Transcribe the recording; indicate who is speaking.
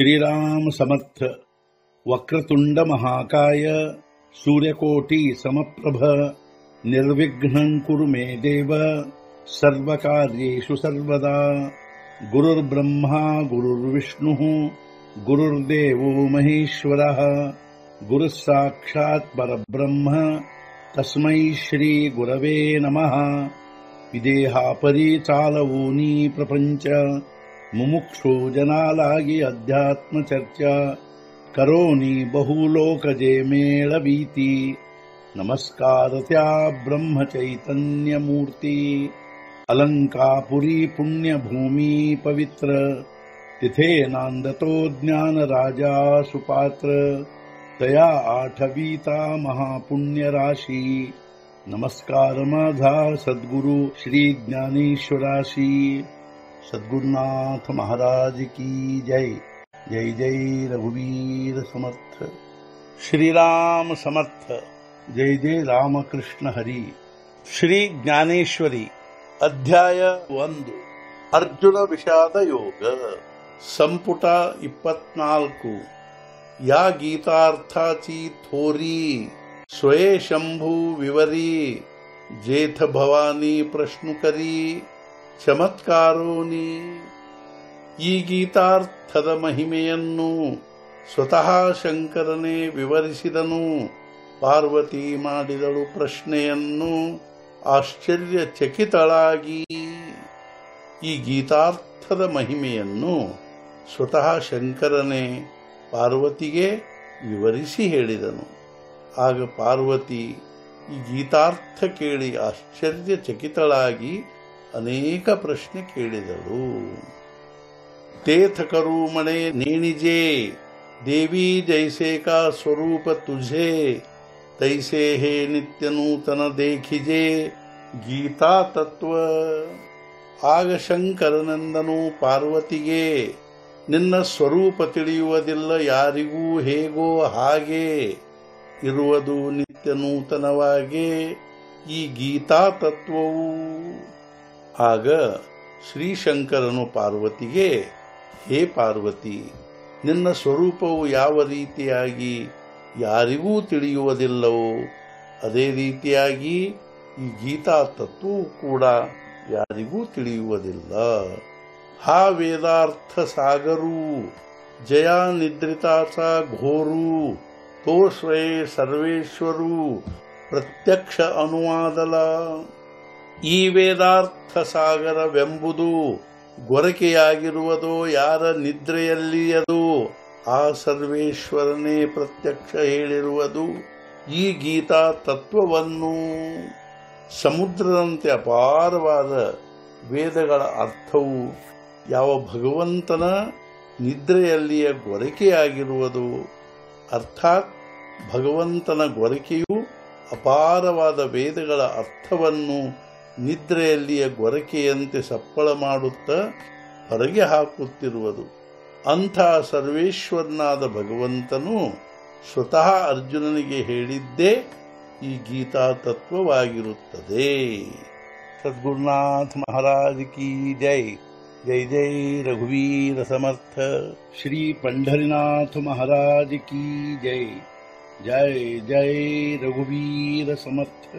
Speaker 1: श्रीराम समर्थ। वक्रतुंड महाकाय सूर्यकोटि समप्रभ निर्विघ्नं कुरु मे देव सर्वकार्येषु सर्वदा। गुरुर्ब्रह्मा गुरुर्विष्णुः गुरुर्देवो महेश्वरः गुरुः साक्षात् परब्रह्म तस्मै श्री गुरवे नमः। विदेहापरि चालवूनी प्रपंच मुमुक्षु जनालागी अध्यात्म चर्चा करोनी बहुलोकजे मेळवीती। नमस्कार त्या ब्रह्म चैतन्य मूर्ती अलंकापुरी पुण्यभूमी पवित्र तिथे नांदतो ज्ञान राजा सुपात्र तया आठवीता महापुण्य राशी। नमस्कार माझा सद्गुरु श्री ज्ञानेश्वराशी। सद्गुरुनाथ महाराज की जय। जय जय रघुवीर समर्थ। श्रीराम समर्थ। जय जय रामकृष्ण हरी। श्री ज्ञानेश्वरी अध्याय 1 अर्जुन विषाद योग संपुಟ 24। या गीतार्थाची थोरी स्वयंभू विवरी जेथ भवानी प्रश्न करी ಚಮತ್ಕಾರೋನಿ। ಈ ಗೀತಾರ್ಥದ ಮಹಿಮೆಯನ್ನು ಸ್ವತಃ ಶಂಕರನೇ ವಿವರಿಸಿದನು। ಪಾರ್ವತಿ ಮಾಡಿದಳು ಪ್ರಶ್ನೆಯನ್ನು ಆಶ್ಚರ್ಯಚಕಿತಳಾಗಿ। ಈ ಗೀತಾರ್ಥದ ಮಹಿಮೆಯನ್ನು ಸ್ವತಃ ಶಂಕರನೇ ಪಾರ್ವತಿಗೆ ವಿವರಿಸಿ ಹೇಳಿದನು। ಆಗ ಪಾರ್ವತಿ ಈ ಗೀತಾರ್ಥ ಕೇಳಿ ಆಶ್ಚರ್ಯಚಕಿತಳಾಗಿ ಅನೇಕ ಪ್ರಶ್ನೆ ಕೇಳಿದಳು। तेथ करू मणे नेणिजे देवी जैसे का स्वरूप तुझे तैसे हे नित्य नूतन देखिजे गीता तत्व। ಆಗ ಶಂಕರನಂದನು ಪಾರ್ವತಿಗೆ ನಿನ್ನ ಸ್ವರೂಪ ತಿಳಿಯುವುದಿಲ್ಲ, ಯಾರಿಗೂ ಹೇಗೋ ಹಾಗೆ ಇರುವುದು ನಿತ್ಯ ನೂತನವಾಗಿ ಈ ಗೀತಾ ತತ್ವವು। ಆಗ ಶ್ರೀಶಂಕರನು ಪಾರ್ವತಿಗೆ, ಹೇ ಪಾರ್ವತಿ, ನಿನ್ನ ಸ್ವರೂಪವು ಯಾವ ರೀತಿಯಾಗಿ ಯಾರಿಗೂ ತಿಳಿಯುವುದಿಲ್ಲವೋ ಅದೇ ರೀತಿಯಾಗಿ ಈ ಗೀತಾ ತತ್ವವು ಕೂಡ ಯಾರಿಗೂ ತಿಳಿಯುವುದಿಲ್ಲ। ಹಾ ವೇದಾರ್ಥ ಸಾಗರು ಜಯ ನಿದ್ರಿತಾಸ ಘೋರು ತೋ ಸ್ವೇ ಸರ್ವೇಶ್ವರು ಪ್ರತ್ಯಕ್ಷ ಅನುವಾದಲ। ಈ ವೇದಾರ್ಥ ಸಾಗರವೆಂಬುದು ಗೊರಕೆಯಾಗಿರುವುದೋ ಯಾರ ನಿದ್ರೆಯಲ್ಲಿಯದು ಆ ಸರ್ವೇಶ್ವರನೇ ಪ್ರತ್ಯಕ್ಷ ಹೇಳಿರುವುದು ಈ ಗೀತಾ ತತ್ವವನ್ನು। ಸಮುದ್ರದಂತೆ ಅಪಾರವಾದ ವೇದಗಳ ಅರ್ಥವು ಯಾವ ಭಗವಂತನ ನಿದ್ರೆಯಲ್ಲಿಯ ಗೊರಕೆಯಾಗಿರುವುದು, ಅರ್ಥಾತ್ ಭಗವಂತನ ಗೊರಕೆಯು ಅಪಾರವಾದ ವೇದಗಳ ಅರ್ಥವನ್ನು ನಿದ್ರೆಯಲ್ಲಿಯ ಗೊರಕೆಯಂತೆ ಸಪ್ಪಳ ಮಾಡುತ್ತಾ ಹೊರಗೆ ಹಾಕುತ್ತಿರುವುದು। ಅಂಥ ಸರ್ವೇಶ್ವರನಾದ ಭಗವಂತನು ಸ್ವತಃ ಅರ್ಜುನನಿಗೆ ಹೇಳಿದ್ದೇ ಈ ಗೀತಾ ತತ್ವವಾಗಿರುತ್ತದೆ। ಸದ್ಗುರುನಾಥ ಮಹಾರಾಜ್ ಕಿ ಜೈ। ಜೈ ಜೈ ರಘುವೀರ ಸಮರ್ಥ। ಶ್ರೀ ಪಂಢರಿನಾಥ ಮಹಾರಾಜ್ ಕಿ ಜೈ। जय जय रघुवीर समर्थ।